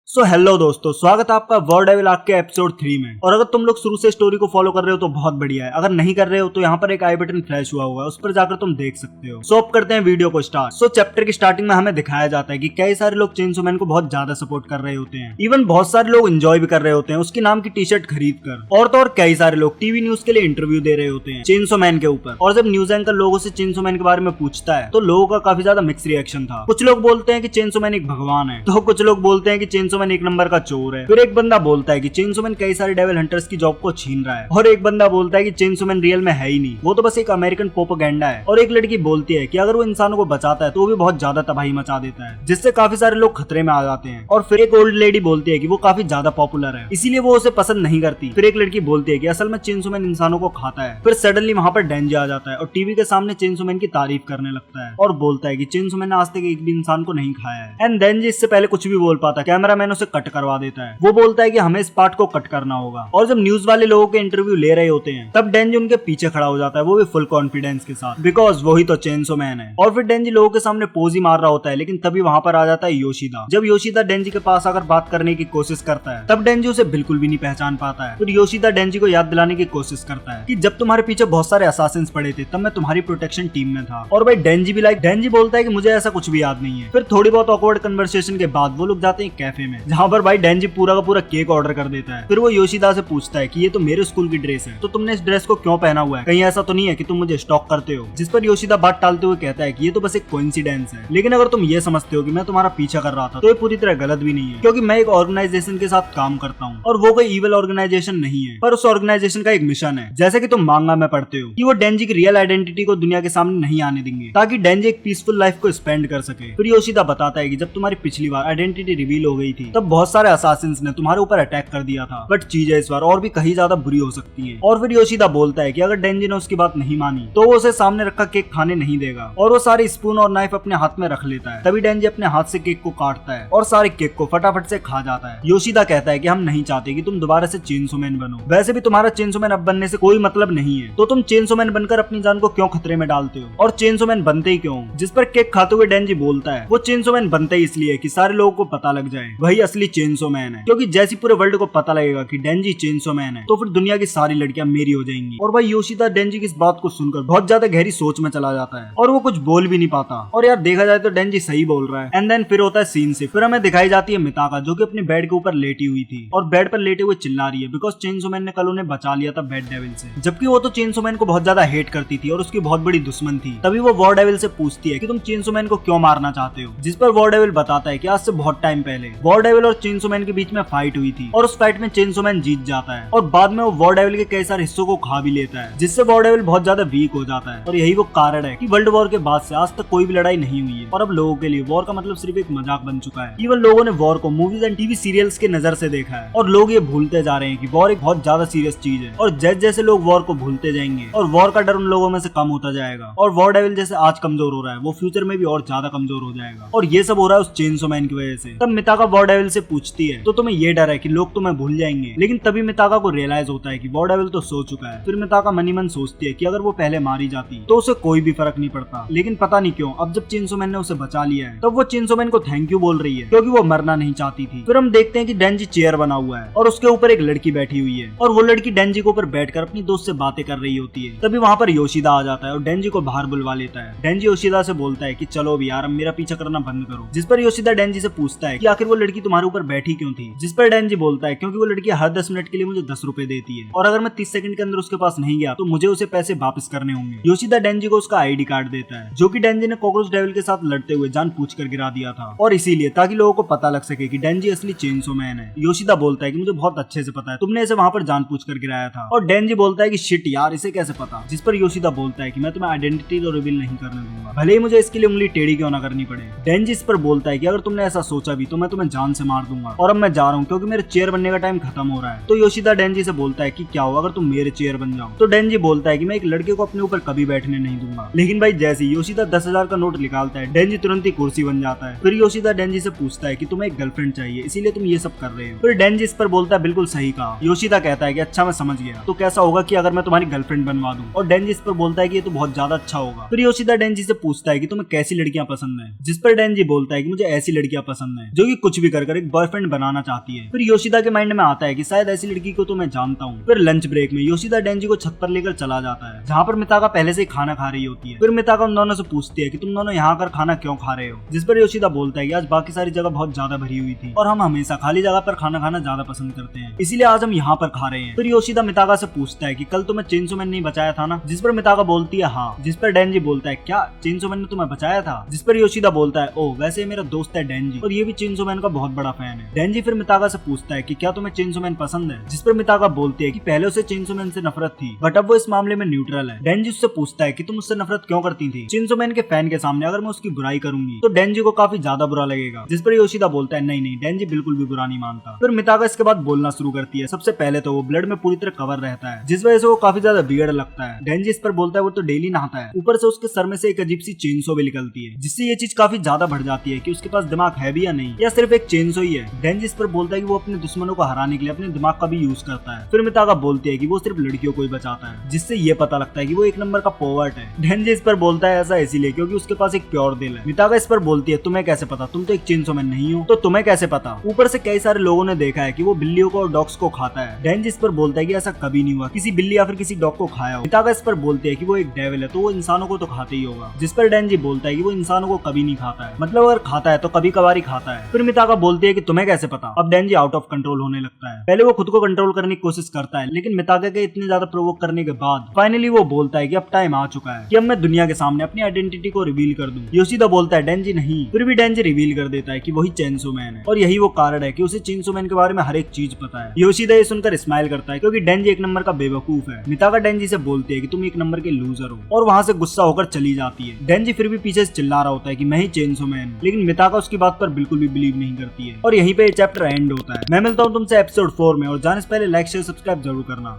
So hello दोस्तों, स्वागत है आपका वॉर डेविल आर्क के एपिसोड 3 में। और अगर तुम लोग शुरू से स्टोरी को फॉलो कर रहे हो तो बहुत बढ़िया है। अगर नहीं कर रहे हो तो यहाँ पर एक आई बटन फ्लैश हुआ हुआ है, उस पर जाकर तुम देख सकते हो। सो अब करते हैं वीडियो को स्टार्ट। सो चैप्टर की स्टार्टिंग में हमें दिखाया जाता है कि कई सारे लोग चेनसो मैन को बहुत ज्यादा सपोर्ट कर रहे होते हैं। इवन बहुत सारे लोग एंजॉय भी कर रहे होते हैं उसकी नाम की टी शर्ट खरीद कर। और तो और कई सारे लोग टीवी न्यूज के लिए इंटरव्यू दे रहे होते हैं चेनसो मैन के ऊपर। और जब न्यूज एंकर लोगों से चेनसो मैन के बारे में पूछता है तो लोगों का काफी ज्यादा मिक्स रिएक्शन था। कुछ लोग बोलते हैं कि चेनसो मैन एक भगवान है, तो कुछ लोग बोलते हैं कि चेनसो मैन एक नंबर का चोर है। फिर एक बंदा बोलता है कि चेनसो मैन कई सारे डेविल हंटर्स की जॉब को छीन रहा है। और एक बंदा बोलता है कि चेनसो मैन रियल में है ही नहीं, वो तो बस एक अमेरिकन प्रोपेगेंडा है। और एक लड़की बोलती है कि अगर वो इंसानों को बचाता है तो वो भी बहुत ज्यादा तबाही मचा देता है, जिससे काफी सारे लोग खतरे में आ जाते हैं। और फिर एक ओल्ड लेडी बोलती है कि वो काफी ज्यादा पॉपुलर है, इसीलिए वो उसे पसंद नहीं करती। फिर एक लड़की बोलती है कि असल में चेनसो मैन इंसानों को खाता है। फिर सडनली वहाँ पर डेंजी आ जाता है और टीवी के सामने चेनसो मैन की तारीफ करने लगता है और बोलता है कि चेनसो मैन ने आज तक एक भी इंसान को नहीं खाया है। एंड डेंजी इससे पहले कुछ भी बोल पाता, कैमरामैन उसे कट करवा देता है। वो बोलता है कि हमें इस पार्ट को कट करना होगा। और जब न्यूज वाले लोगों के इंटरव्यू ले रहे होते हैं तब डेंजी उनके पीछे खड़ा हो जाता है, वो भी फुल कॉन्फिडेंस के साथ, बिकॉज वही तो चेनसो मैन है। और फिर डेंजी लोगों के सामने पोज ही मार रहा होता है, लेकिन तभी वहां पर आ जाता है योशिदा। जब योशिदा डेंजी के पास आकर बात करने की कोशिश करता है तब डेंजी उसे बिल्कुल भी नहीं पहचान पाता है। फिर योशिदा डेंजी को याद दिलाने की कोशिश करता है कि जब तुम्हारे पीछे बहुत सारे असासिन्स पड़े थे तब मैं तुम्हारी प्रोटेक्शन टीम में था। और भाई डेंजी भी डेंजी बोलता है कि मुझे ऐसा कुछ भी याद नहीं है। फिर थोड़ी बहुत ऑकवर्ड कन्वर्सेशन के बाद वो लोग जाते हैं कैफे में, जहाँ पर भाई डेंजी पूरा का पूरा केक ऑर्डर कर देता है। फिर वो योशिदा से पूछता है कि ये तो मेरे स्कूल की ड्रेस है, तो तुमने इस ड्रेस को क्यों पहना हुआ है? कहीं ऐसा तो नहीं है कि तुम मुझे स्टॉक करते हो? जिस पर योशिदा बात टालते हुए कहता है कि ये तो बस एक कोइंसिडेंस है, लेकिन अगर तुम ये समझते हो कि मैं तुम्हारा पीछा कर रहा था तो ये पूरी तरह गलत भी नहीं है, क्योंकि मैं एक ऑर्गेनाइजेशन के साथ काम करता हूँ और वो कोई इविल ऑर्गेनाइजेशन नहीं है, पर उस ऑर्गेनाइजेशन का एक मिशन है। जैसे कि तुम मांगा में पढ़ते हो कि वो डेंजी की रियल आइडेंटिटी को दुनिया के सामने नहीं आने देंगे ताकि डेंजी एक पीसफुल लाइफ को स्पेंड कर सके। फिर योशिदा बताता है कि जब तुम्हारी पिछली बार आइडेंटिटी रिवील हो गई थी तब बहुत सारे असासिन्स ने तुम्हारे ऊपर अटैक कर दिया था, बट चीजें इस बार और भी कहीं ज्यादा बुरी हो सकती है। और फिर योशिदा बोलता है कि अगर डेंजी ने उसकी बात नहीं मानी तो वो उसे सामने रखा केक खाने नहीं देगा, और वो सारे स्पून और नाइफ अपने हाथ में रख लेता है। तभी डेंजी अपने हाथ से केक को काटता है और सारे केक को फटाफट से खा जाता है। योशिदा कहता है कि हम नहीं चाहते कि तुम दोबारा से चेनसो मैन बनो, वैसे भी तुम्हारा चेनसो मैन अब बनने से कोई मतलब नहीं है, तो तुम चेनसो मैन बनकर अपनी जान को क्यों खतरे में डालते हो, और चेनसो मैन बनते ही क्यों? जिस पर केक खाते हुए डेंजी बोलता है वो चेनसो मैन बनते ही इसलिए कि सारे लोगों को पता लग जाए वही असली चेनसो मैन है, क्योंकि जैसे पूरे वर्ल्ड को पता लगेगा कि डेंजी चेनसो मैन है तो फिर दुनिया की सारी लड़कियां मेरी हो जाएंगी। और भाई योशिदा डेंजी की इस बात को सुनकर बहुत ज्यादा गहरी सोच में चला जाता है और वो कुछ बोल भी नहीं पाता। और यार देखा जाए तो डेंजी सही बोल रहा है। एंड देन फिर होता है सीन से फिर हमें दिखाई जाती है मिताका, जो कि अपने बेड के ऊपर लेटी हुई थी और बेड पर लेटे हुए चिल्ला रही है बिकॉज चेनसो मैन ने कल उन्हें बचा लिया था बैड डेविल से, जबकि वो तो चेनसो मैन को बहुत ज्यादा हेट करती थी और उसकी बहुत बड़ी दुश्मन थी। तभी वो वॉर डेविल से पूछती है कि तुम चेनसो मैन को क्यों मारना चाहते हो, जिस पर वॉर डेविल बताता है कि आज से बहुत टाइम पहले वॉर डेविल और चेनसो मैन के बीच में फाइट हुई थी और उस फाइट में चेनसो मैन जीत जाता है और बाद में वो वॉर डेविल के कई सारे हिस्सों को खा भी लेता है, जिससे वॉर डेविल बहुत ज्यादा वीक हो जाता है। और यही वो कारण है कि वर्ल्ड वॉर के बाद से आज तक कोई भी लड़ाई नहीं हुई है और अब लोगों के लिए वॉर का मतलब सिर्फ एक मजाक बन चुका है। इवन लोगों ने वॉर को मूवीज एंड टीवी सीरियल्स के नजर से देखा है और लोग ये भूलते जा रहे हैं कि वॉर एक बहुत ज्यादा सीरियस चीज है। और जैसे जैसे लोग वॉर को भूलते जाएंगे और वॉर का डर उन लोगों में से कम होता जाएगा और वॉर डेविल जैसे आज कमजोर हो रहा है वो फ्यूचर में भी और ज्यादा कमजोर हो जाएगा। और ये सब हो रहा है उस चेनसो मैन की वजह से। तब मिताका वॉर डेविल से पूछती है तो तुम्हें ये डर है कि लोग तुम्हें भूल जाएंगे, लेकिन तभी मिताका को रियलाइज होता है कि वॉर डेविल तो सो चुका है। फिर मिताका मनी मन सोचती है कि अगर वो पहले मारी जाती तो उसे कोई भी फर्क नहीं पड़ता, लेकिन पता नहीं क्यों अब जब चेनसो मैन ने उसे बचा लिया है तब वो चेनसो मैन को थैंक यू बोल रही है, क्योंकि वो मरना नहीं चाहती थी। फिर हम देखते हैं कि डेंजी चेयर बना हुआ है और उसके ऊपर एक लड़की बैठी हुई है और वो लड़की डेंजी के ऊपर बैठकर अपनी दोस्त से बातें कर रही होती है। तभी वहाँ पर योशिदा आ जाता है और डेंजी को बाहर बुलवा लेता है। डेंजी योशिदा से बोलता है कि चलो भी यार अब मेरा पीछा करना बंद करो, जिस पर योशिदा डेंजी से पूछता है कि आखिर वो लड़की तुम्हारे ऊपर बैठी क्यों थी, जिस पर डेंजी बोलता है क्योंकि वो लड़की हर 10 मिनट के लिए मुझे 10 रुपए देती है और अगर मैं 30 सेकंड के अंदर उसके पास नहीं गया तो मुझे उसे पैसे वापस करने होंगे। योशिदा डेंजी को उसका आईडी कार्ड देता है, जो कि डेंजी ने कॉकरोच डेविल के साथ लड़ते हुए जान पूछ कर गिरा दिया था और इसीलिए ताकि लोगों को पता लग सके कि डेंजी असली चेनसो मैन है। योशिदा बोलता है कि मुझे बहुत अच्छे से पता है, तुमने इसे वहाँ पर जान पूछ कर गिराया था। और डेंजी बोलता है कि शिट यार इसे कैसे पता, जिस पर योशिदा बोलता है कि मैं तुम्हें आइडेंटिटी तो रिवील नहीं करने दूंगा, भले ही मुझे इसके लिए उंगली टेढ़ी क्यों ना करनी पड़े। डेंजी इस पर बोलता है कि अगर तुमने ऐसा सोचा भी तो मैं तुम्हें जान से मार दूंगा और अब मैं जा रहा हूँ क्योंकि मेरे चेयर बनने का टाइम खत्म हो रहा है। तो योशिदा डेंजी से बोलता है कि क्या हो अगर तुम मेरे चेयर बन जाओ। तो डेंजी बोलता है कि मैं एक लड़के को अपने ऊपर कभी बैठने नहीं दूंगा, लेकिन भाई जैसे योशिदा 10,000 का नोट निकालता है डेंजी तुरंत ही कुर्सी बन जाता है। फिर योशिदा डेंजी से पूछता है कि तुम्हें एक गर्लफ्रेंड चाहिए इसीलिए तुम ये सब कर रहे हो। फिर डेंजी इस पर बोलता है बिल्कुल सही कहा। योशिदा कहता है कि अच्छा मैं समझ गया, तो कैसा होगा कि अगर मैं तुम्हारी गर्लफ्रेंड बनवा दूं। और डेंजी इस पर बोलता है कि ये तो बहुत ज्यादा अच्छा होगा। फिर योशिदा डेंजी से पूछता है कि तुम्हें कैसी लड़कियां पसंद है, जिस पर डेंजी बोलता है कि मुझे ऐसी लड़कियां पसंद है जो कि कुछ भी कर एक बॉयफ्रेंड बनाना चाहती है। फिर योशिदा के माइंड में आता है कि शायद ऐसी लड़की को तो मैं जानता हूँ। फिर लंच ब्रेक में योशिदा डेंजी को छत पर लेकर चला जाता है, जहाँ पर मिताका पहले से ही खाना खा रही होती है। फिर मिताका उन दोनों से पूछती है कि तुम दोनों यहाँ आकर खाना क्यों खा रहे हो, जिस पर योशिदा बोलता है कि आज बाकी सारी जगह बहुत ज्यादा भरी हुई थी और हम हमेशा खाली जगह पर खाना खाना ज्यादा पसंद करते हैं, इसीलिए आज हम यहाँ पर खा रहे हैं। फिर योशिदा मिताका से पूछता है कि कल तुम्हें चेनसो मैन नहीं बचाया था ना, जिस पर मिताका बोलती है हाँ, जिस पर डेंजी बोलता है क्या चेनसो मैन ने तुम्हें बचाया था, जिस पर योशिदा बोलता है ओ वैसे मेरा दोस्त है डेंजी और ये भी चेनसो मैन का बहुत बड़ा फैन है। डेंजी फिर मिताका से पूछता है कि क्या तुम्हें चेनसो मैन पसंद है, जिस पर मिताका बोलती है कि पहले उसे चेनसो मैन से नफरत थी बट अब वो इस मामले में न्यूट्रल है। डेंजी उससे पूछता है कि तुम उससे नफरत क्यों करती थी, चेनसो मैन के फैन के सामने अगर मैं उसकी बुराई करूंगी तो डेंजी को काफी ज्यादा बुरा लगेगा, जिस पर योशिदा बोलता है नहीं डेंजी बिल्कुल भी बुरा नहीं मानता। फिर मिताका इसके बाद बोलना शुरू करती है। सबसे पहले तो वो ब्लड में पूरी तरह कवर रहता है, जिस वजह से वो काफी ज्यादा वियर्ड लगता है। डेंजी इस पर बोलता है वो तो डेली नहाता है, ऊपर से उसके सर में से एक अजीब सी चेनसो भी निकलती है, जिससे ये चीज काफी ज्यादा बढ़ जाती है कि उसके पास दिमाग है भी या नहीं या सिर्फ एक चेनसो ही है। डेंजी इस पर बोलता है कि वो अपने दुश्मनों को हराने के लिए अपने दिमाग का भी यूज करता है। फिर मिताका बोलती है कि वो सिर्फ लड़कियों को ही बचाता है, जिससे ये पता लगता है कि वो एक नंबर का पोवर्ट है। डेंजी इस पर बोलता है ऐसा इसीलिए क्योंकि उसके पास एक प्योर दिल है। मिताका इस पर बोलती है तुम्हें कैसे पता, तुम तो एक चेनसो मैन नहीं हो, तो तुम्हें कैसे पता, ऊपर से कई सारे लोगों ने देखा है कि वो बिल्लियों को और डॉग्स को खाता है। डेंजी इस पर बोलता है कि ऐसा कभी नहीं हुआ, किसी बिल्ली या फिर किसी डॉग को खाया हो। मिताका इस पर बोलती है कि वो एक डेविल है तो वो इंसानों को तो खाते ही होगा, जिस पर डेंजी बोलता है कि वो इंसानों को कभी नहीं खाता है, मतलब अगर खाता है तो कभी कभार ही खाता है। फिर मिताका बोलती है कि तुम्हें कैसे पता। अब डेंजी आउट ऑफ कंट्रोल होने लगता है। पहले वो खुद को कंट्रोल करने की कोशिश करता है, लेकिन मिताका के इतने ज्यादा प्रोवोक करने के बाद फाइनली वो बोलता है कि अब टाइम आ चुका है कि अब मैं दुनिया के सामने अपनी आइडेंटिटी को रिवील कर दूं। योशिदा बोलता है डेंजी नहीं, फिर भी डेंजी रिवील कर देता है कि वही चेनसो मैन है और यही वो कारण है कि उसे चेनसो मैन के बारे में हर एक चीज पता है। योशिदा ये सुनकर स्माइल करता है क्योंकि डेंजी एक नंबर का बेवकूफ है। मिताका डेंजी से बोलती है कि तुम एक नंबर के लूजर हो और वहां से गुस्सा होकर चली जाती है। डेंजी फिर भी पीछे से चिल्ला रहा होता है कि मैं ही चेनसो मैन, लेकिन मिताका उसकी बात पर बिल्कुल भी बिलीव नहीं करती है और यहीं पे चैप्टर एंड होता है। मैं मिलता हूँ तुमसे एपिसोड 4 में और जाने से पहले लाइक शेयर सब्सक्राइब जरूर करना।